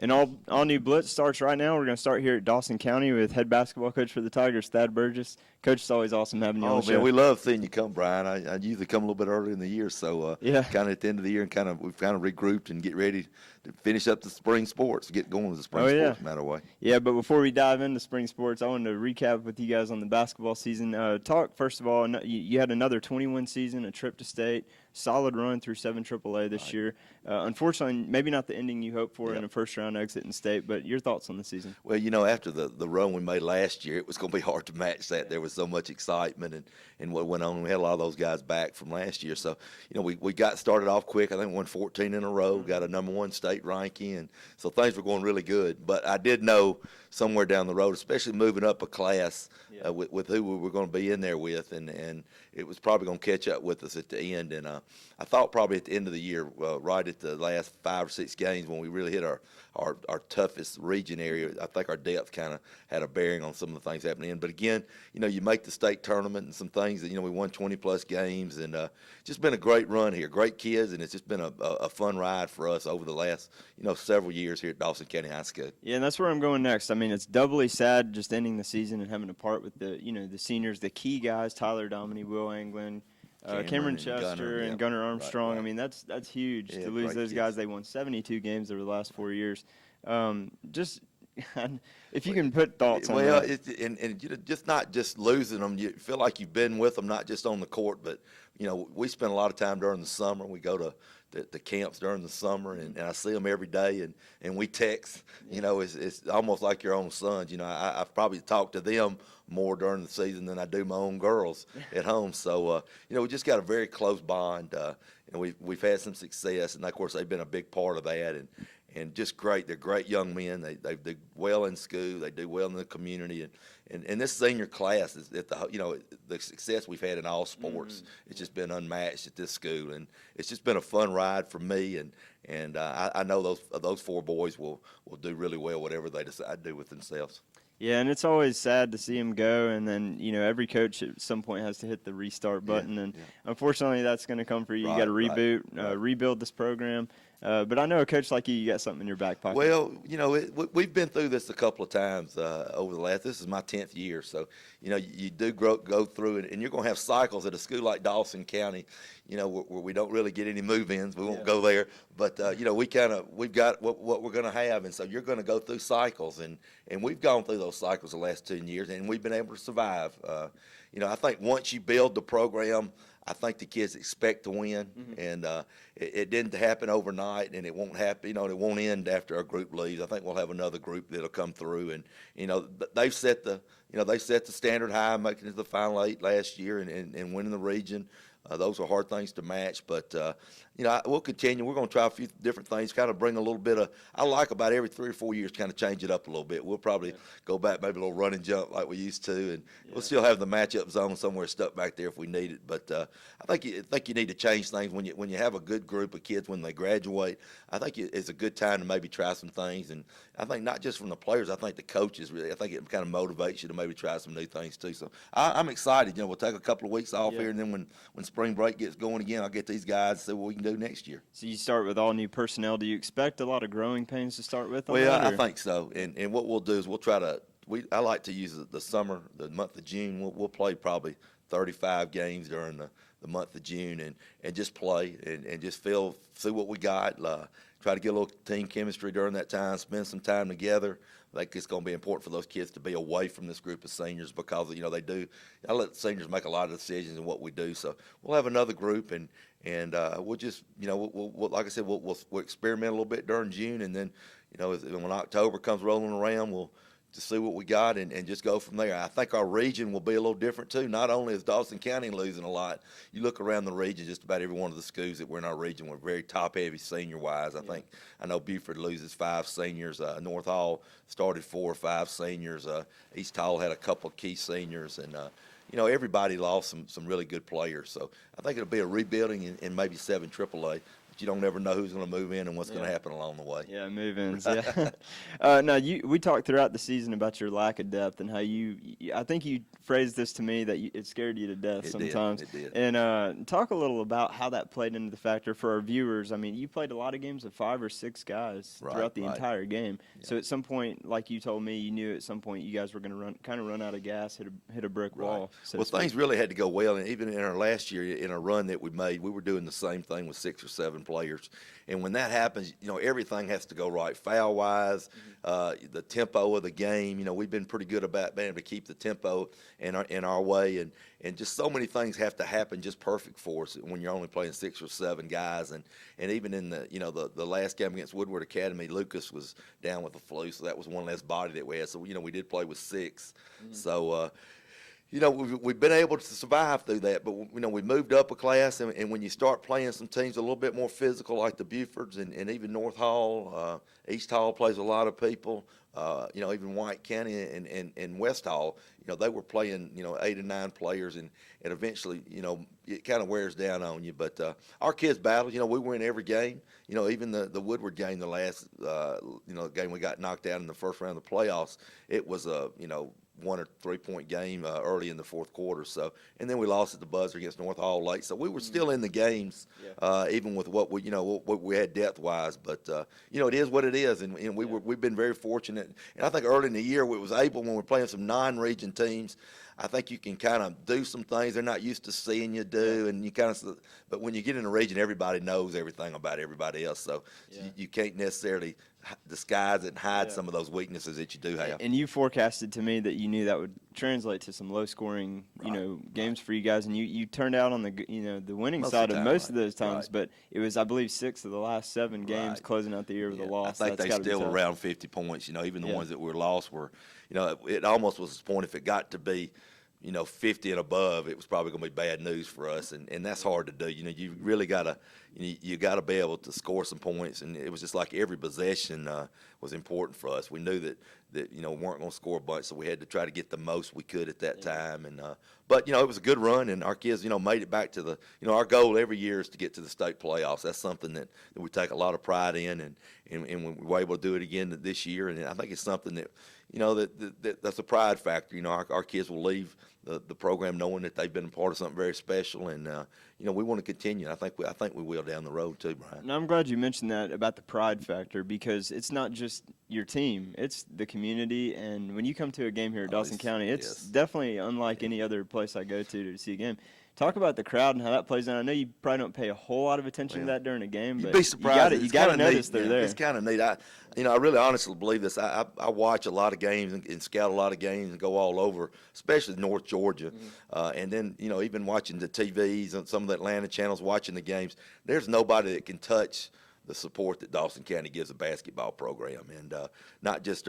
And all new Blitz starts right now. We're going to start here at Dawson County with head basketball coach for the Tigers, Thad Burgess. Coach, it's always awesome having you on the show. Man, we love seeing you come, Brian. I usually come a little bit earlier in the year, so yeah, kind of at the end of the year, and we've kind of regrouped and get ready to finish up the spring sports, get going with the spring sports matter way. Yeah, but before we dive into spring sports, I wanted to recap with you guys on the basketball season. Talk first of all. You had another 21 season, a trip to state, solid run through 7 AAA this year. Unfortunately, maybe not the ending you hoped for in a first-round exit in state, but your thoughts on the season? Well, after the run we made last year, it was going to be hard to match that. There was so much excitement and what went on. We had a lot of those guys back from last year. So, we got started off quick. I think we won 14 in a row, got a number 1 state ranking, and so things were going really good. But I did know somewhere down the road, especially moving up a class with who we were going to be in there with, and it was probably going to catch up with us at the end. And I thought probably at the end of the year, right at the last 5 or 6 games when we really hit our toughest region area, I think our depth kind of had a bearing on some of the things happening. But again, you make the state tournament and some things that, we won 20-plus games, and just been a great run here. Great kids, and it's just been a fun ride for us over the last, several years here at Dawson County High School. Yeah, and that's where I'm going next. I mean, it's doubly sad just ending the season and having to part with the seniors, the key guys, Tyler Dominy, Will Anglin, Cameron Chester, and Gunnar Armstrong. Right. I mean, that's huge to lose those guys. They won 72 games over the last 4 years. Just if you can put thoughts on that. And just not just losing them. You feel like you've been with them, not just on the court, but, we spend a lot of time during the summer. We go to the camps during the summer, and I see them every day, and we text. It's almost like your own sons. I've probably talked to them more during the season than I do my own girls at home. So, we just got a very close bond. We've had some success, and of course they've been a big part of that. And just great. They're great young men. They do well in school. They do well in the community. And this senior class is at the success we've had in all sports. It's just been unmatched at this school, and it's just been a fun ride for me. And I know those 4 boys will do really well whatever they decide to do with themselves. Yeah, and it's always sad to see him go, and then, every coach at some point has to hit the restart button, and unfortunately that's going to come for you. You got to reboot, rebuild this program. But I know a coach like you got something in your back pocket. Well, we've been through this a couple of times over the last. This is my 10th year, so you do go through it, and you're going to have cycles at a school like Dawson County, where we don't really get any move-ins. We won't go there, but we've got what we're going to have, and so you're going to go through cycles, and we've gone through those cycles the last 10 years, and we've been able to survive. I think once you build the program, I think the kids expect to win, and it didn't happen overnight, and it won't happen. It won't end after our group leaves. I think we'll have another group that'll come through, and they've set the standard high, making it to the Final 8 last year and winning the region. Those are hard things to match, but we'll continue. We're going to try a few different things, kind of bring a little bit of. I like about every 3 or 4 years, kind of change it up a little bit. We'll probably go back, maybe a little run and jump like we used to, and we'll still have the matchup zone somewhere stuck back there if we need it. But I think you need to change things when you have a good group of kids when they graduate. I think it's a good time to maybe try some things, and I think not just from the players. I think the coaches really. I think it kind of motivates you to maybe try some new things too. So I'm excited. We'll take a couple of weeks off here, and then when spring break gets going again, I'll get these guys and see what we can do next year. So you start with all new personnel. Do you expect a lot of growing pains to start with? I think so. And what we'll do is we'll try to. I like to use the summer, the month of June. We'll play probably 35 games during the month of June and just play and just see what we got. Try to get a little team chemistry during that time. Spend some time together. I think it's going to be important for those kids to be away from this group of seniors because they do. I let seniors make a lot of decisions in what we do. So we'll have another group and we'll just we'll like I said we'll experiment a little bit during June, and then when October comes rolling around we'll to see what we got and just go from there. I think our region will be a little different too. Not only is Dawson County losing a lot, you look around the region, just about every one of the schools that were in our region were very top-heavy senior-wise. I know Buford loses 5 seniors. North Hall started 4 or 5 seniors. East Hall had a couple of key seniors, and everybody lost some really good players. So I think it'll be a rebuilding in maybe 7 AAA. but you don't ever know who's going to move in and what's going to happen along the way. Yeah, move-ins. Yeah. Now, we talked throughout the season about your lack of depth and how I think you phrased this to me that it scared you to death sometimes. It did. And talk a little about how that played into the factor for our viewers. I mean, you played a lot of games with 5 or 6 guys throughout the entire game. Yeah. So at some point, like you told me, you knew at some point you guys were going to run out of gas, hit a brick wall. Well, things really had to go well, and even in our last year, in a run that we made, we were doing the same thing with 6 or 7 players. And when that happens, everything has to go right, foul-wise, the tempo of the game. We've been pretty good about being able to keep the tempo in our way, and just so many things have to happen just perfect for us when you're only playing 6 or 7 guys. And even in the last game against Woodward Academy, Lucas was down with the flu, so that was one less body that we had. So we did play with 6. So. We've been able to survive through that, but we moved up a class, and when you start playing some teams a little bit more physical, like the Bufords and even North Hall, East Hall plays a lot of people. Even White County and West Hall, they were playing 8 or 9 players, and eventually it kind of wears down on you. But our kids battled. We win every game. Even the Woodward game, the last game we got knocked out in the first round of the playoffs. It was a 1 or 3 point game early in the fourth quarter. So, and then we lost at the buzzer against North Hall late. So we were still in the games, even with what we had depth wise. But it is what it is, and we've been very fortunate. And I think early in the year we was able, when we're playing some non-region teams, I think you can kind of do some things they're not used to seeing you do, and you kind of. But when you get in a region, everybody knows everything about everybody else, so you can't necessarily disguise it and hide some of those weaknesses that you do have. And you forecasted to me that you knew that would translate to some low-scoring, games for you guys, and you turned out on the winning side of most of those times. But it was, I believe, 6 of the last 7 games closing out the year with a loss. I think they still were around 50 points. Even the ones that were lost were, it almost was a point if it got to be 50 and above, it was probably going to be bad news for us, and that's hard to do. You really gotta you gotta be able to score some points, and it was just like every possession was important for us. We knew that we weren't going to score a bunch, so we had to try to get the most we could at that time. And but it was a good run, and our kids made it back to the our goal every year is to get to the state playoffs. That's something that we take a lot of pride in, and we were able to do it again this year, and I think it's something that that's a pride factor. Our kids will leave the program knowing that they've been a part of something very special, and we want to continue. I think we will down the road too, Brian. And I'm glad you mentioned that about the pride factor, because it's not just your team, it's the community. And when you come to a game here at Dawson County, it's definitely unlike any other place I go to see a game. Talk about the crowd and how that plays out. I know you probably don't pay a whole lot of attention to that during a game, but you'd be surprised. You got to notice they're there. It's kind of neat. I really honestly believe this. I watch a lot of games and scout a lot of games and go all over, especially North Georgia, and then even watching the TVs and some of the Atlanta channels, watching the games. There's nobody that can touch the support that Dawson County gives a basketball program, and not just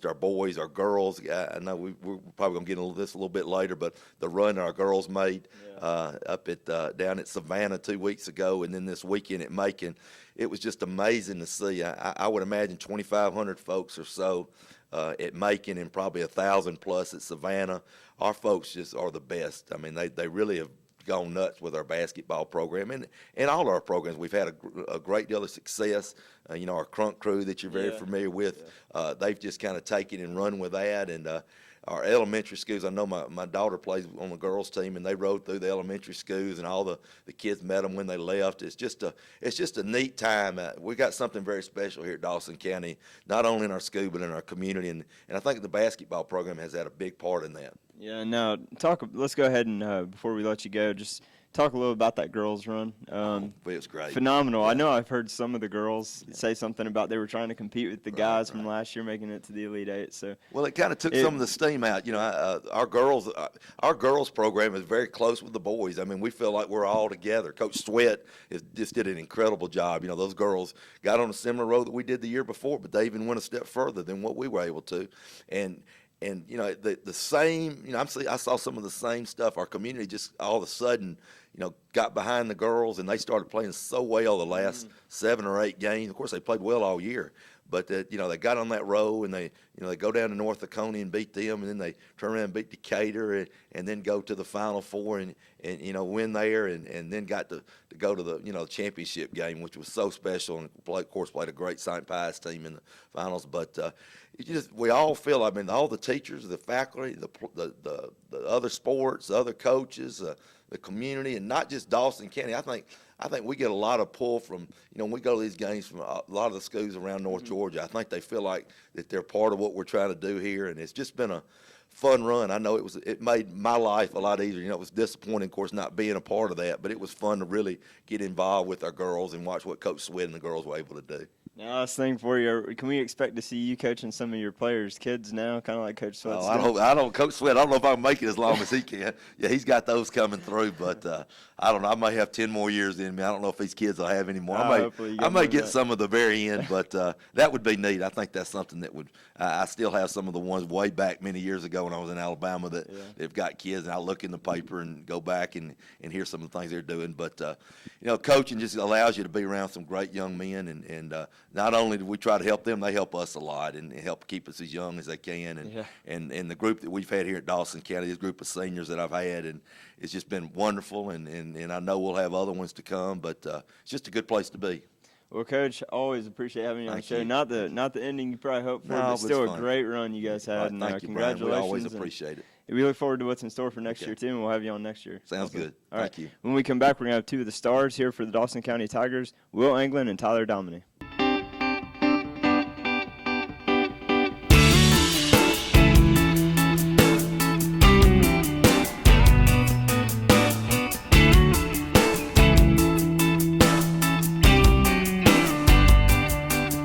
our boys, our girls. I know we're probably going to get into this a little bit later, but the run our girls made up at down at Savannah 2 weeks ago, and then this weekend at Macon, it was just amazing to see. I would imagine 2,500 folks or so at Macon, and probably 1,000 plus at Savannah. Our folks just are the best. I mean, they really have gone nuts with our basketball program, and all our programs. We've had a great deal of success. Our Crunk crew that you're very familiar with, they've just kind of taken and run with that. And our elementary schools, I know my daughter plays on the girls team, and they rode through the elementary schools, and all the kids met them when they left. It's just a neat time. We got something very special here at Dawson County, not only in our school but in our community, and I think the basketball program has had a big part in that. Yeah, now let's go ahead and before we let you go, just talk a little about that girls' run. It was great. Phenomenal. Yeah. I know I've heard some of the girls say something about they were trying to compete with the guys from last year making it to the Elite Eight. So well, it kind of took some of the steam out. Our girls program is very close with the boys. I mean, we feel like we're all together. Coach Sweat just did an incredible job. Those girls got on a similar road that we did the year before, but they even went a step further than what we were able to. And the same, I saw some of the same stuff. Our community just all of a sudden, got behind the girls, and they started playing so well the last 7 or 8 games. Of course, they played well all year, but you know, they got on that row, and they go down to North Laconia and beat them, and then they turn around and beat Decatur, and then go to the Final Four and win there, and then got to go to the championship game, which was so special, and of course played a great St. Pius team in the finals. But we all feel, I mean, all the teachers, the faculty, the other sports, the other coaches, the community, and not just Dawson County. I think we get a lot of pull from, when we go to these games from a lot of the schools around North Georgia. I think they feel like that they're part of what we're trying to do here, and it's just been a fun run. I know it made my life a lot easier. It was disappointing, of course, not being a part of that, but it was fun to really get involved with our girls and watch what Coach Sweat and the girls were able to do. Now, last thing for you, can we expect to see you coaching some of your players' kids now, kind of like Coach Sweat? Coach Sweat, I don't know if I can make it as long as he can. Yeah, he's got those coming through, but I don't know. I may have 10 more years in me. I don't know if these kids will have any more. I may get some of the very end, but that would be neat. I think that's something that I still have some of the ones way back many years ago when I was in Alabama that they've got kids, and I look in the paper and go back and hear some of the things they're doing. But, coaching just allows you to be around some great young men, and not only do we try to help them, they help us a lot and help keep us as young as they can. And the group that we've had here at Dawson County, this group of seniors that I've had, and it's just been wonderful, and I know we'll have other ones to come, but it's just a good place to be. Well, Coach, always appreciate having you on the show. You. Not the ending you probably hoped for, but still a great run you guys had. Thank you, congratulations. Brian. We always appreciate it. We look forward to what's in store for next year, too, and we'll have you on next year. Sounds good. All right. Thank you. When we come back, we're going to have two of the stars here for the Dawson County Tigers, Will Anglin and Tyler Dominy.